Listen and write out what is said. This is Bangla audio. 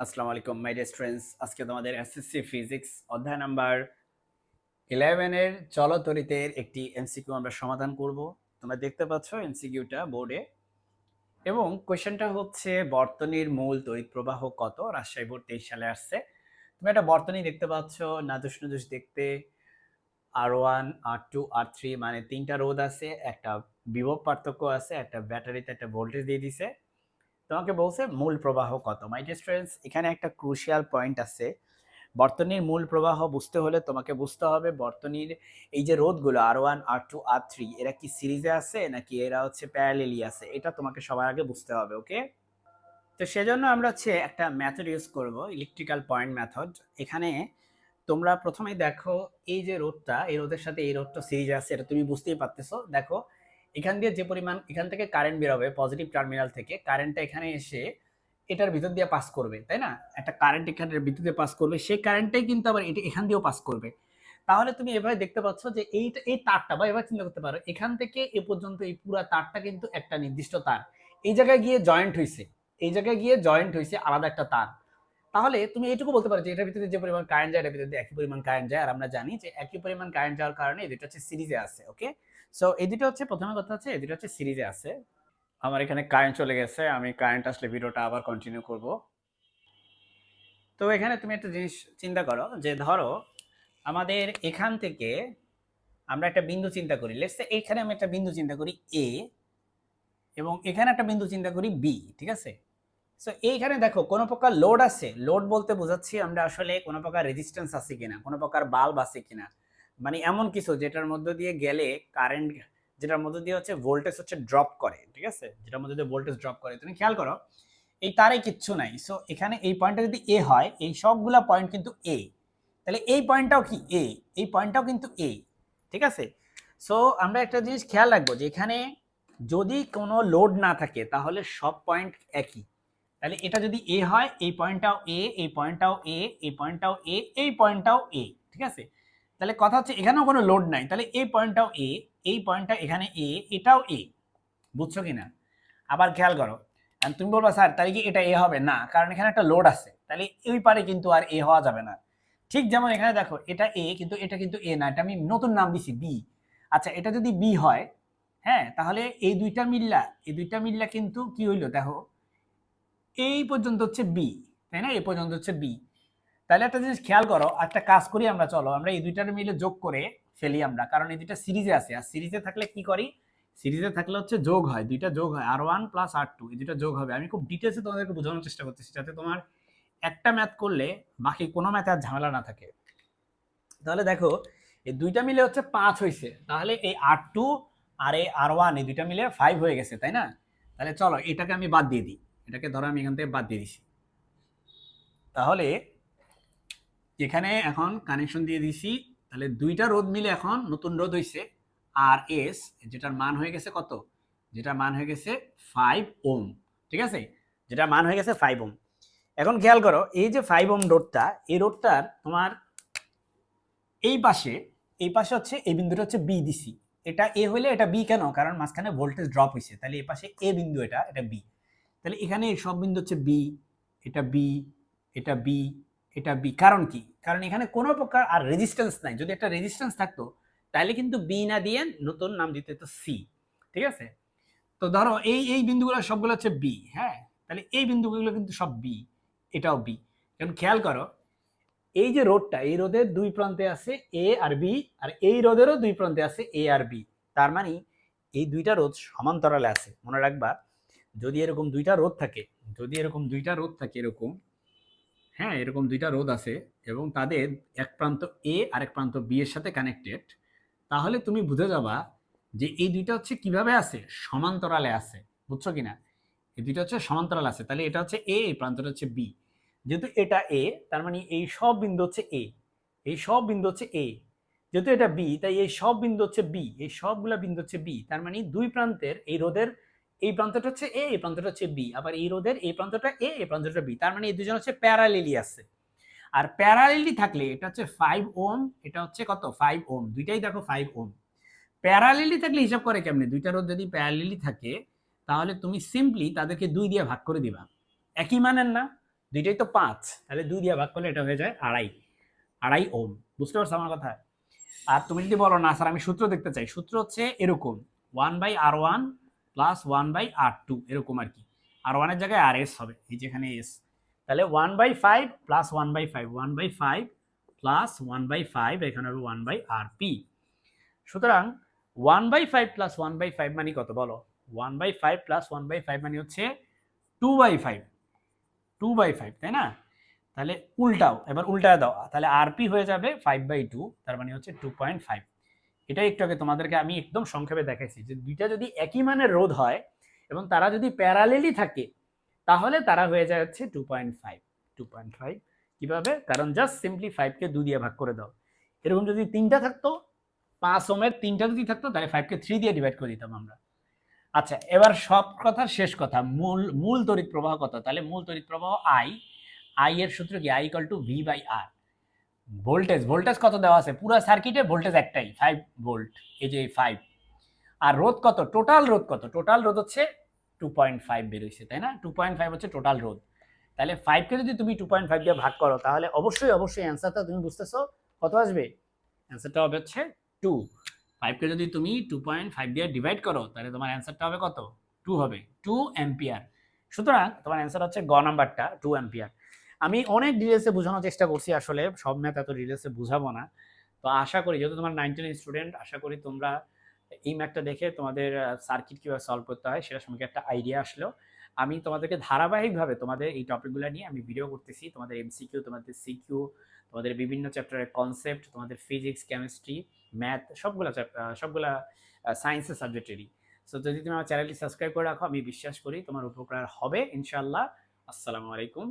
আসসালামু আলাইকুম মাই ডিয়ার স্টুডেন্টস। আজকে তোমাদের এসএসসি ফিজিক্স অধ্যায় নাম্বার 11 এর চলতরিতের একটি এমসিকিউ আমরা সমাধান করব। তোমরা দেখতে পাচ্ছ এমসিকিউটা বোর্ডে, এবং কোশ্চেনটা হচ্ছে বর্তনীর মূল তড়িৎ প্রবাহ কত। রাজশাহী বোর্ড 23 সালে আসছে। তুমি একটা বর্তনী দেখতে পাচ্ছ, নাদুস নুদুস দেখতে। R1 R2 R3 মানে তিনটা রোধ আছে, একটা বিভব পার্থক্য আছে, একটা ব্যাটারিতে একটা ভোল্টেজ দিয়ে দিছে। তোমাকে বলছে মূল প্রবাহ কত। মাই ডিয়ার স্টুডেন্টস, এখানে একটা ক্রুশিয়াল পয়েন্ট আছে। বর্তনীর মূল প্রবাহ বুঝতে হলে তোমাকে বুঝতে হবে বর্তনীর এই যে রোধগুলো R1 R2 R3 এরা কি সিরিজে আছে নাকি এরা হচ্ছে প্যারালেলি আছে, এটা তোমাকে সবার আগে বুঝতে হবে। ওকে, তো সেজন্য আমরা হচ্ছে একটা মেথড ইউজ করব, ইলেকট্রিক্যাল পয়েন্ট মেথড। এখানে তোমরা প্রথমেই দেখো এই যে রোধটা, এই রোধের সাথে এই রোধটা সিরিজে আছে, এটা তুমি বুঝতেই পারতেছো। দেখো এখান দিয়ে যে পরিমাণ এখান থেকে কারেন্ট বের হবে পজিটিভ টার্মিনাল থেকে, কারেন্টটা এখানে এসে এটার ভিতর দিয়ে পাস করবে, তাই না? একটা কারেন্ট এখানের ভিতর দিয়ে পাস করবে, সেই কারেন্টটাই কিন্তু আবার এটা এখান দিয়েও পাস করবে। তাহলে তুমি এভাবে দেখতে পাচ্ছ যে এই তারটা, বা এবার চিন্তা করতে পারো এখান থেকে এ পর্যন্ত এই পুরো তারটা কিন্তু একটা নির্দিষ্ট তার, এই জায়গায় গিয়ে জয়েন্ট হয়েছে, এই জায়গায় গিয়ে জয়েন্ট হয়েছে আলাদা একটা তার। তাহলে তুমি এইটুকু বলতে পারো যে এটার ভিতরে যে পরিমাণ কারেন্ট যায় এটার ভিতরে একই পরিমাণ কারেন্ট যায়, আর আমরা জানি যে একই পরিমাণ কারেন্ট যাওয়ার কারণে এই দুটো হচ্ছে সিরিজে আছে। ওকে, সো এই দুটো হচ্ছে প্রথমে কথা হচ্ছে এই দুটো হচ্ছে সিরিজে আছে। আমার এখানে কারেন্ট চলে গেছে, আমি কারেন্ট আসলে ভিডিওটা আবার কন্টিনিউ করব। তো এখানে তুমি একটা জিনিস চিন্তা করো যে ধরো আমাদের এখান থেকে আমরা একটা বিন্দু চিন্তা করি, লেটস সে এখানে আমি একটা বিন্দু চিন্তা করি এ, এবং এখানে একটা বিন্দু চিন্তা করি বি, ঠিক আছে? সো এইখানে দেখো কোনো প্রকার লোড আছে, লোড বলতে বোঝাচ্ছি আমরা আসলে কোনো প্রকার রেজিস্ট্যান্স আছে কিনা, কোনো প্রকার বাল্ব আছে কিনা, মানে এমন কিছু যেটার মধ্য দিয়ে গেলে কারেন্ট, যেটার মধ্য দিয়ে হচ্ছে ভোল্টেজ হচ্ছে ড্রপ করে, ঠিক আছে? যেটার মধ্যে দিয়ে ভোল্টেজ ড্রপ করে। তুমি খেয়াল করো এই তারে কিচ্ছু নাই। সো এখানে এই পয়েন্টটা যদি এ হয়, এই সবগুলা পয়েন্ট কিন্তু এ, তাহলে এই পয়েন্টটাও কি এ, এই পয়েন্টটাও কিন্তু এ, ঠিক আছে? সো আমরা একটা জিনিস খেয়াল রাখবো যে এখানে যদি কোনো লোড না থাকে তাহলে সব পয়েন্ট একই। তাহলে এটা যদি এ হয়, এই পয়েন্টটাও এ, এই পয়েন্টটাও এ, এই পয়েন্টটাও এ, এই পয়েন্টটাও এ, ঠিক আছে? তাহলে কথা হচ্ছে এখানেও কোনো লোড নাই, তাহলে এই পয়েন্টটাও এ, এই পয়েন্টটা এখানে এ, এটাও এ। বুঝছো কিনা? আবার খেয়াল করো, তুমি বলবা স্যার তাহলে কি এটা এ হবে না, কারণ এখানে একটা লোড আছে, তাহলে ওই পারে কিন্তু আর এ হওয়া যাবে না। ঠিক যেমন এখানে দেখো এটা এ, কিন্তু এটা কিন্তু এ না, এটা আমি নতুন নাম দিছি বি। আচ্ছা এটা যদি বি হয়, হ্যাঁ, তাহলে এই দুইটা মিল্লা কিন্তু কি হইলো দেখো, এই পর্যন্ত হচ্ছে বি, তাই না? এই পর্যন্ত হচ্ছে বি। তাহলে একটা জিনিস খেয়াল করো, একটা কাজ করি আমরা, চলো আমরা এই দুইটার মিলে যোগ করে ফেলি আমরা, কারণ এই দুইটা সিরিজে আছে, আর সিরিজে থাকলে কি করি, সিরিজে থাকলে হচ্ছে যোগ হয়, দুইটা যোগ হয়, R1 প্লাস R2, এই দুইটা যোগ হবে। আমি খুব ডিটেলসে তোমাদেরকে বোঝানোর চেষ্টা করতেছি যাতে তোমার একটা ম্যাথ করলে বাকি কোনো ম্যাথে আর ঝামেলা না থাকে। তাহলে দেখো এই দুইটা মিলে হচ্ছে 5 হয়েছে, তাহলে এই R2 আর এই R1 এই দুইটা মিলে 5 হয়ে গেছে, তাই না? তাহলে চলো এটাকে আমি বাদ দিয়ে দিই, এটাকে ধরো আমি এখান থেকে বাদ দিয়ে দিছি। তাহলে এখানে এখন কানেকশন দিয়ে দিছি, তাহলে দুইটা রোধ মিলে এখন নতুন রোধ হয়েছে আর এস, যেটার মান হয়ে গেছে কত, যেটার মান হয়ে গেছে 5 ওম, ঠিক আছে? যেটার মান হয়ে গেছে 5 ওম। এখন খেয়াল করো এই যে 5 ওম রোধটা, এই রোধটার তোমার এই পাশে, এই পাশে হচ্ছে এই বিন্দুটা হচ্ছে বি দিছি, এটা এ হইলে এটা বি কেন, কারণ মাঝখানে ভোল্টেজ ড্রপ হয়েছে, তাহলে এই পাশে এ বিন্দু, এটা এটা বি। তাহলে এখানে সব বিন্দু হচ্ছে বি, এটা বি, এটা বি, এটা বি। কারণ কি, কারণ এখানে কোনো প্রকার আর রেজিস্ট্যান্স নাই। যদি একটা রেজিস্ট্যান্স থাকতো তাহলে কিন্তু বি না দিয়ে নতুন নাম দিতে হতো সি, ঠিক আছে? তো ধরো এই এই বিন্দুগুলো সবগুলো হচ্ছে বি, হ্যাঁ, তাহলে এই বিন্দুগুলো কিন্তু সব বি, এটাও বি। এখন খেয়াল করো এই যে রোধটা, এই রোধের দুই প্রান্তে আছে এ আর বি, আর এই রোধেরও দুই প্রান্তে আছে এ আর বি। তার মানে এই দুইটা রোধ সমান্তরালে আছে। মনে রাখবা যদি এরকম দুইটা রোধ থাকে, যদি এরকম দুইটা রোধ থাকে এরকম, হ্যাঁ, এরকম দুইটা রোধ আছে এবং তাদের এক প্রান্ত এ আর এক প্রান্ত বি এর সাথে কানেক্টেড, তাহলে তুমি বুঝে যাবা যে এই দুইটা হচ্ছে কিভাবে আছে, সমান্তরালে আছে। বুঝছো কিনা? এই দুইটা হচ্ছে সমান্তরাল আছে, তাহলে এটা হচ্ছে এ, এই প্রান্তটা হচ্ছে বি। যেহেতু এটা এ, তার মানে এই সব বিন্দু হচ্ছে এ, এই সব বিন্দু হচ্ছে এ। যেহেতু এটা বি, তাই এই সব বিন্দু হচ্ছে বি, এই সবগুলা বিন্দু হচ্ছে বি। তার মানে দুই প্রান্তের এই রোধের এই প্রান্তটা হচ্ছে এ, এই প্রান্তটা হচ্ছে বি, আবার এই রোধের এই প্রান্তটা এ, এই প্রান্তটা বি। তার মানে এই দুজন হচ্ছে প্যারালেলি আছে। আর প্যারালেলি থাকলে এটা হচ্ছে 5 ওম, এটা হচ্ছে কত 5 ওম, দুইটাই দেখো 5 ওম। প্যারালেলি থাকলে হিসাব করে কেমনে, দুইটা রোধ যদি প্যারালেলি থাকে তাহলে তুমি সিম্পলি তাদেরকে 2 দিয়ে ভাগ করে দিবা। একই মানের না, দুইটাই তো 5, তাহলে 2 দিয়ে ভাগ করলে এটা হয়ে যায় আড়াই ওম। বুঝতে পারছো আমার কথা? আর তুমি যদি বলো না স্যার আমি সূত্র দেখতে চাই, সূত্র হচ্ছে এরকম 1/r1 প্লাস 1/r2, এরকম আর কি। r1 এর জায়গায় আর এস হবে, এই যেখানে এস। তাহলে 1/5 প্লাস 1/5, 1/5 প্লাস 1/5, এখানে হবে 1/rp। সুতরাং 1/5 প্লাস 1/5 মানে কত বলো? 1/5 প্লাস 1/5 মানে হচ্ছে 2/5, 2/5, তাই না? তাহলে উল্টাও, এবার উল্টায় দাও, তাহলে আরপি হয়ে যাবে 5/2, তার মানে হচ্ছে 2.5। এটাই একটু আগে তোমাদেরকে আমি একদম সংক্ষেপে দেখাইছি যে দুইটা যদি একই মানের রোধ হয় এবং তারা যদি প্যারালেলি থাকে তাহলে তারা হয়ে যায় হচ্ছে 2.5। 2.5 কিভাবে? কারণ জাস্ট সিম্পলি 5 কে 2 দিয়ে ভাগ করে দাও। এরকম যদি তিনটা থাকতো, 5 ওহমের তিনটা যদি থাকতো, তাহলে 5 কে 3 দিয়ে ডিভাইড করে দিতাম আমরা। আচ্ছা, এবার সব কথার শেষ কথা, মূল তড়িৎ প্রবাহ কত? তাহলে মূল তড়িৎ প্রবাহ আই এর সূত্র কি? I equal to V by R. Voltage কত দেওয়া আছে? পুরো সার্কিটে ভোল্টেজ একটাই 5 ভোল্ট, এই যে 5। আর রোধ কত? টোটাল রোধ কত? টোটাল রোধ হচ্ছে 2.5 বের হইছে, তাই না? 2.5 হচ্ছে টোটাল রোধ। তাহলে 5 কে যদি তুমি 2.5 দিয়ে ভাগ করো তাহলে অবশ্যই অ্যান্সারটা তুমি বুঝতেছো কত আসবে? অ্যান্সারটা হবে হচ্ছে 2। 5 কে যদি তুমি 2.5 দিয়ে ডিভাইড করো তাহলে তোমার অ্যান্সারটা হবে কত? 2 হবে, 2 অ্যাম্পিয়ার। সুতরাং তোমার অ্যান্সার হচ্ছে গ নাম্বারটা 2 অ্যাম্পিয়ার। আমি অনেক ডিটেলসে বোঝানোর চেষ্টা করছি, আসলে সব ম্যাথ এত ডিটেলসে বোঝাবো না। তো আশা করি যেহেতু তোমার 9 স্টুডেন্ট, আশা করি তোমরা এই ম্যাথটা দেখে তোমাদের সার্কিট কিভাবে সলভ করতে হয় সেটা সম্পর্কে একটা আইডিয়া আসলো। আমি তোমাদেরকে ধারাবাহিকভাবে তোমাদের এই টপিকগুলো নিয়ে আমি ভিডিও করতেছি, তোমাদের এমসিকিউ, তোমাদের সিকিউ, তোমাদের বিভিন্ন চ্যাপ্টারের কনসেপ্ট, তোমাদের ফিজিক্স, কেমিস্ট্রি, ম্যাথ, সবগুলা সায়েন্সের সাবজেক্টেরই। সো যদি তুমি আমার চ্যানেলটি সাবস্ক্রাইব করে রাখো, আমি বিশ্বাস করি তোমার উপকার হবে ইনশাআল্লাহ। আসসালামু আলাইকুম।